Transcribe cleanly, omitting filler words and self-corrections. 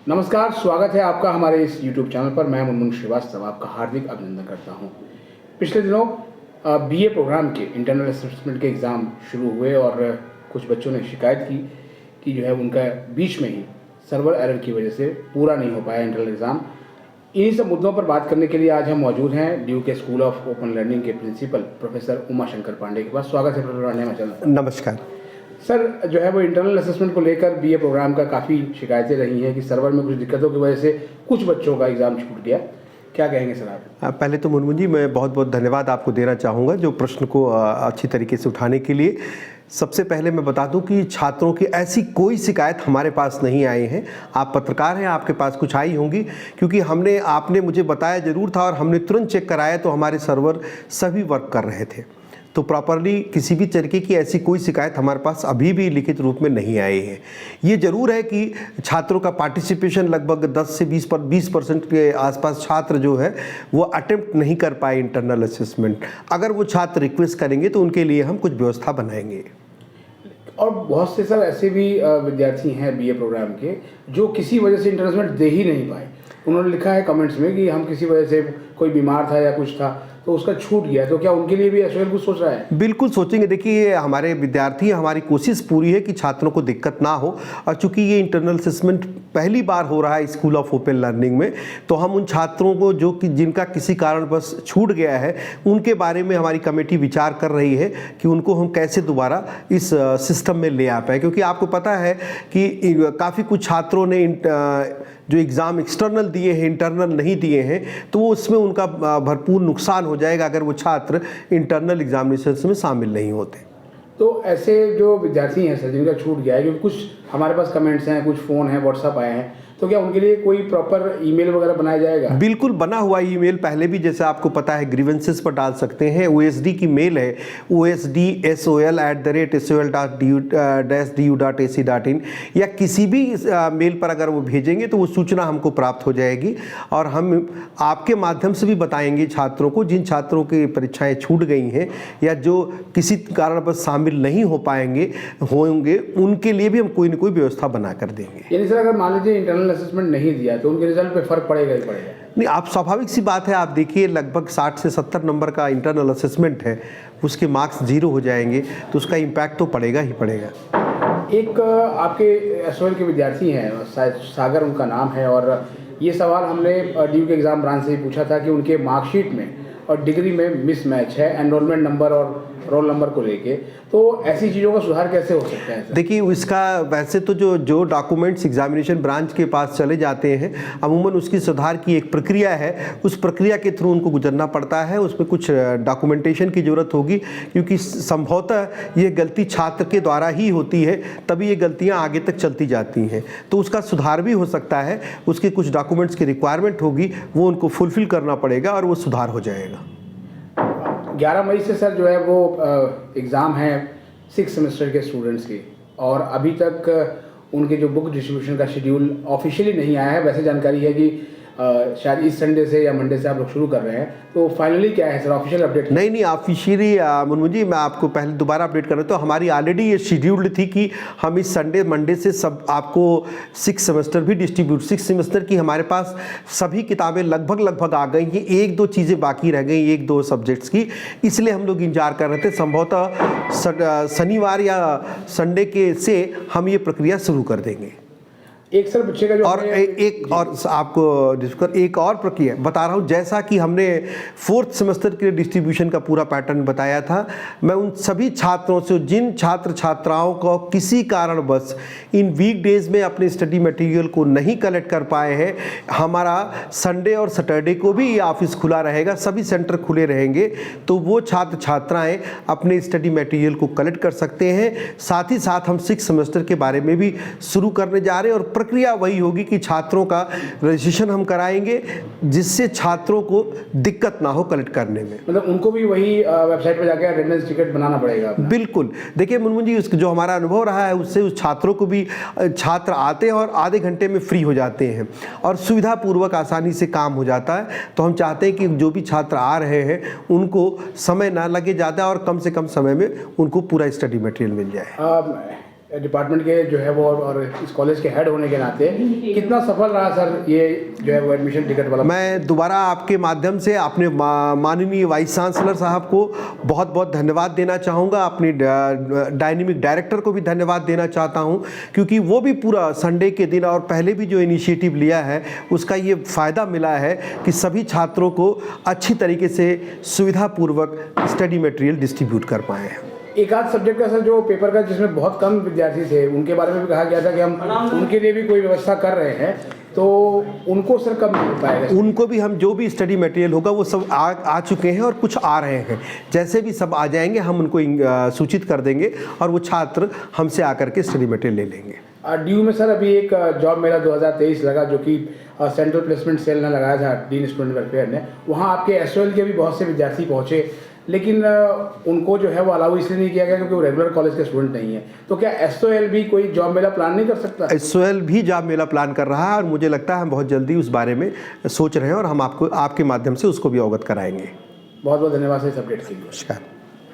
नमस्कार, स्वागत है आपका हमारे इस YouTube चैनल पर। मैं मुनमुन श्रीवास्तव आपका हार्दिक अभिनंदन करता हूं। पिछले दिनों बीए प्रोग्राम के इंटरनल असेसमेंट के एग्ज़ाम शुरू हुए और कुछ बच्चों ने शिकायत की कि जो है उनका बीच में ही सर्वर एरर की वजह से पूरा नहीं हो पाया इंटरनल एग्ज़ाम। इन्हीं सब मुद्दों पर बात करने के लिए आज हम मौजूद हैं ड्यू के स्कूल ऑफ ओपन लर्निंग के प्रिंसिपल प्रोफेसर उमाशंकर पांडे के पास। स्वागत है प्रोफेसर पांडे हमारे। नमस्कार सर, जो है वो इंटरनल असेसमेंट को लेकर बीए प्रोग्राम का काफ़ी शिकायतें रही हैं कि सर्वर में कुछ दिक्कतों की वजह से कुछ बच्चों का एग्ज़ाम छूट गया। क्या कहेंगे सर आप? पहले तो मुनमुन जी मैं बहुत बहुत धन्यवाद आपको देना चाहूँगा जो प्रश्न को अच्छी तरीके से उठाने के लिए। सबसे पहले मैं बता दूं कि छात्रों की ऐसी कोई शिकायत हमारे पास नहीं आई है। आप पत्रकार हैं, आपके पास कुछ आई होंगी, क्योंकि आपने मुझे बताया ज़रूर था और हमने तुरंत चेक कराया तो हमारे सर्वर सभी वर्क कर रहे थे। तो प्रॉपरली किसी भी तरीके की ऐसी कोई शिकायत हमारे पास अभी भी लिखित रूप में नहीं आई है। ये ज़रूर है कि छात्रों का पार्टिसिपेशन लगभग 10 से 20% के आसपास छात्र जो है वो अटेम्प्ट नहीं कर पाए इंटरनल असेसमेंट। अगर वो छात्र रिक्वेस्ट करेंगे तो उनके लिए हम कुछ व्यवस्था बनाएंगे। और बहुत से सर ऐसे भी विद्यार्थी हैं बीए प्रोग्राम के जो किसी वजह से इंटरनल असेसमेंट दे ही नहीं पाए। उन्होंने लिखा है कमेंट्स में कि हम किसी वजह से, कोई बीमार था या कुछ था तो उसका छूट गया। तो क्या उनके लिए भी एसओएल कुछ सोच रहा है? बिल्कुल सोचेंगे। देखिए, हमारे विद्यार्थी, हमारी कोशिश पूरी है कि छात्रों को दिक्कत ना हो, और चूंकि ये इंटरनल असेसमेंट पहली बार हो रहा है स्कूल ऑफ ओपन लर्निंग में, तो हम उन छात्रों को जो कि जिनका किसी कारण बस छूट गया है उनके बारे में हमारी कमेटी विचार कर रही है कि उनको हम कैसे दोबारा इस सिस्टम में ले आ पाए। क्योंकि आपको पता है कि काफ़ी कुछ छात्रों ने जो एग्ज़ाम एक्सटर्नल दिए हैं, इंटरनल नहीं दिए हैं, तो वो उसमें उनका भरपूर नुकसान हो जाएगा अगर वो छात्र इंटरनल एग्जामिनेशंस में शामिल नहीं होते। तो ऐसे जो विद्यार्थी हैं सर जिनका छूट गया है, क्योंकि कुछ हमारे पास कमेंट्स हैं, कुछ फ़ोन हैं, व्हाट्सअप आए हैं, तो क्या उनके लिए कोई प्रॉपर ईमेल वगैरह बनाया जाएगा? बिल्कुल बना हुआ ईमेल पहले भी, जैसे आपको पता है, ग्रीवेंसेस पर डाल सकते हैं। OSD की मेल है osdsol@sol.du.ac.in, या किसी भी मेल पर अगर वो भेजेंगे तो वो सूचना हमको प्राप्त हो जाएगी और हम आपके माध्यम से भी बताएंगे छात्रों को, जिन छात्रों की परीक्षाएं छूट गई हैं या जो किसी कारणवश शामिल नहीं हो होंगे, उनके लिए भी हम कोई ना कोई व्यवस्था बना कर देंगे। यानी सर, अगर मान लीजिए इंटरनल असेसमेंट नहीं दिया तो उनके रिजल्ट पे फर्क पड़ेगा ही पड़ेगा? नहीं, आप स्वाभाविक सी बात है, आप देखिए लगभग 60 से 70 नंबर का इंटरनल असेसमेंट है, उसके मार्क्स 0 हो जाएंगे तो उसका इम्पैक्ट तो पड़ेगा ही पड़ेगा। एक आपके एसओएल के विद्यार्थी हैं, सागर उनका नाम है, और ये सवाल हमने ड्यू के एग्ज़ाम ब्रांच से ही पूछा था कि उनके मार्कशीट में और डिग्री में मिसमैच है एनरोलमेंट नंबर और रोल नंबर को लेके। तो ऐसी चीज़ों का सुधार कैसे हो सकता है? देखिए, इसका वैसे तो जो डॉक्यूमेंट्स एग्जामिनेशन ब्रांच के पास चले जाते हैं, अमूमन उसकी सुधार की एक प्रक्रिया है, उस प्रक्रिया के थ्रू उनको गुजरना पड़ता है। उसमें कुछ डॉक्यूमेंटेशन की ज़रूरत होगी, क्योंकि संभवतः ये गलती छात्र के द्वारा ही होती है, तभी ये गलतियाँ आगे तक चलती जाती हैं। तो उसका सुधार भी हो सकता है, उसके कुछ डॉक्यूमेंट्स की रिक्वायरमेंट होगी, वो उनको फुलफिल करना पड़ेगा और वो सुधार हो जाएगा। 11 मई से सर जो है वो एग्ज़ाम है 6 सेमेस्टर के स्टूडेंट्स की, और अभी तक उनके जो बुक डिस्ट्रीब्यूशन का शेड्यूल ऑफिशियली नहीं आया है। वैसे जानकारी है कि शायद इस संडे से या मंडे से आप लोग शुरू कर रहे हैं, तो फाइनली क्या है सर, ऑफिशियल अपडेट? नहीं, ऑफिशियली मुनमुन जी मैं आपको पहले दोबारा अपडेट कर रहा हूँ। तो हमारी ऑलरेडी ये शेड्यूल्ड थी कि हम इस संडे मंडे से सब आपको 6 सेमेस्टर भी डिस्ट्रीब्यूट, 6 सेमेस्टर की हमारे पास सभी किताबें लगभग आ गई हैं। 1-2 चीज़ें बाकी रह गई, 1-2 सब्जेक्ट्स की, इसलिए हम लोग इंतजार कर रहे थे। संभवतः शनिवार या संडे के से हम ये प्रक्रिया शुरू कर देंगे। एक सर बच्चे का जो और एक और आपको डिस्कस एक और प्रक्रिया बता रहा हूँ, जैसा कि हमने 4th सेमेस्टर के डिस्ट्रीब्यूशन का पूरा पैटर्न बताया था, मैं उन सभी छात्रों से, जिन छात्र छात्राओं को किसी कारणवश इन वीकडेज में अपने स्टडी मटेरियल को नहीं कलेक्ट कर पाए हैं, हमारा संडे और सैटरडे को भी ये ऑफिस खुला रहेगा, सभी सेंटर खुले रहेंगे, तो वो छात्र छात्राएँ अपने स्टडी मटेरियल को कलेक्ट कर सकते हैं। साथ ही साथ हम 6 सेमेस्टर के बारे में भी शुरू करने जा रहे हैं, और प्रक्रिया वही होगी कि छात्रों का रजिस्ट्रेशन हम कराएंगे, जिससे छात्रों को दिक्कत ना हो कलेक्ट करने में। मतलब उनको भी वही वेबसाइट पर जाकर अटेंडेंस टिकट बनाना पड़ेगा? बिल्कुल। देखिए मुनमुन जी, जो हमारा अनुभव रहा है उससे उस छात्रों को भी, छात्र आते हैं और आधे घंटे में फ्री हो जाते हैं और सुविधापूर्वक आसानी से काम हो जाता है। तो हम चाहते हैं कि जो भी छात्र आ रहे हैं उनको समय ना लगे ज़्यादा और कम से कम समय में उनको पूरा स्टडी मटेरियल मिल जाए। डिपार्टमेंट के जो है वो और इस कॉलेज के हेड होने के नाते कितना सफल रहा सर ये जो है वो एडमिशन टिकट वाला? मैं दोबारा आपके माध्यम से अपने माननीय वाइस चांसलर साहब को बहुत बहुत धन्यवाद देना चाहूँगा, अपनी डायनेमिक डायरेक्टर को भी धन्यवाद देना चाहता हूँ, क्योंकि वो भी पूरा संडे के दिन और पहले भी जो इनिशिएटिव लिया है उसका ये फ़ायदा मिला है कि सभी छात्रों को अच्छी तरीके से सुविधापूर्वक स्टडी मटेरियल डिस्ट्रीब्यूट कर पाए हैं। एक आध सब्जेक्ट का सर जो पेपर का जिसमें बहुत कम विद्यार्थी थे उनके बारे में भी कहा गया था कि हम उनके लिए भी कोई व्यवस्था कर रहे हैं, तो उनको सर कब मिल पाएगा? उनको भी हम जो भी स्टडी मटेरियल होगा वो सब आ चुके हैं और कुछ आ रहे हैं। जैसे भी सब आ जाएंगे हम उनको सूचित कर देंगे और वो छात्र हमसे आकर के स्टडी मटेरियल ले लेंगे। ड्यू में सर अभी एक जॉब मेला 2023 लगा जो कि सेंट्रल प्लेसमेंट सेल ने लगाया था, डीन स्टूडेंट वेलफेयर ने। वहाँ आपके SOL के भी बहुत से विद्यार्थी पहुँचे, लेकिन उनको जो है वो अलाउ इसलिए नहीं किया गया क्योंकि वो रेगुलर कॉलेज के स्टूडेंट नहीं है। तो क्या SOL भी कोई जॉब मेला प्लान नहीं कर सकता? SOL भी जॉब मेला प्लान कर रहा है और मुझे लगता है हम बहुत जल्दी उस बारे में सोच रहे हैं और हम आपको आपके माध्यम से उसको भी अवगत कराएंगे। बहुत बहुत धन्यवाद सर इस अपडेट के लिए। नमस्कार।